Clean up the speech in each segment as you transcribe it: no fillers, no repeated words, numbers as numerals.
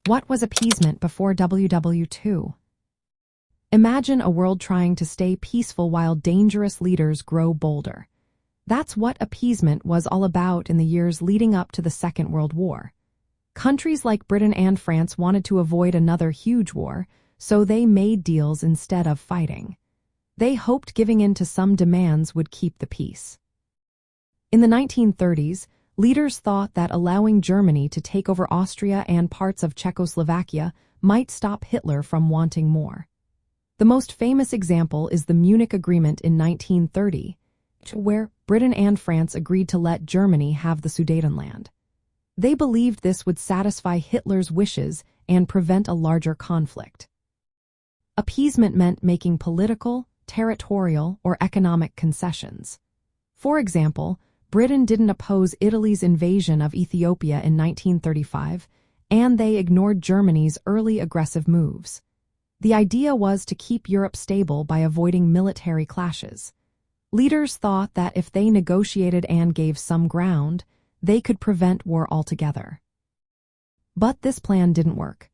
What was appeasement before WWII? Imagine a world trying to stay peaceful while dangerous leaders grow bolder. That's what appeasement was all about in the years leading up to the Second World War. Countries like Britain and France wanted to avoid another huge war, so they made deals instead of fighting. They hoped giving in to some demands would keep the peace. In the 1930s, leaders thought that allowing Germany to take over Austria and parts of Czechoslovakia might stop Hitler from wanting more. The most famous example is the Munich Agreement in 1930, where Britain and France agreed to let Germany have the Sudetenland. They believed this would satisfy Hitler's wishes and prevent a larger conflict. Appeasement meant making political, territorial, or economic concessions. For example, Britain didn't oppose Italy's invasion of Ethiopia in 1935, and they ignored Germany's early aggressive moves. The idea was to keep Europe stable by avoiding military clashes. Leaders thought that if they negotiated and gave some ground, they could prevent war altogether. But this plan didn't work.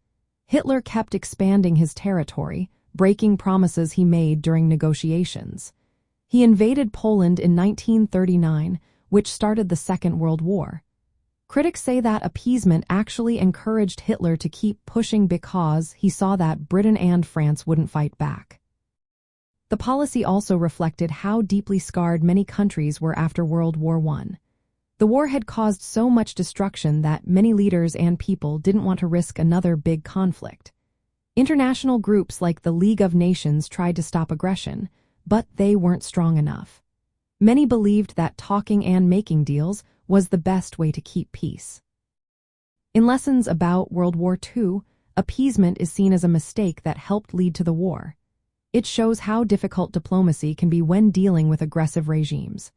Hitler kept expanding his territory, breaking promises he made during negotiations. He invaded Poland in 1939, which started the Second World War. Critics say that appeasement actually encouraged Hitler to keep pushing because he saw that Britain and France wouldn't fight back. The policy also reflected how deeply scarred many countries were after World War I. The war had caused so much destruction that many leaders and people didn't want to risk another big conflict. International groups like the League of Nations tried to stop aggression, but they weren't strong enough. Many believed that talking and making deals was the best way to keep peace. In lessons about World War II, appeasement is seen as a mistake that helped lead to the war. It shows how difficult diplomacy can be when dealing with aggressive regimes.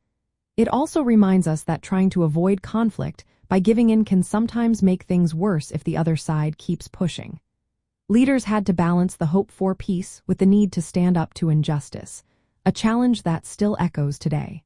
It also reminds us that trying to avoid conflict by giving in can sometimes make things worse if the other side keeps pushing. Leaders had to balance the hope for peace with the need to stand up to injustice, a challenge that still echoes today.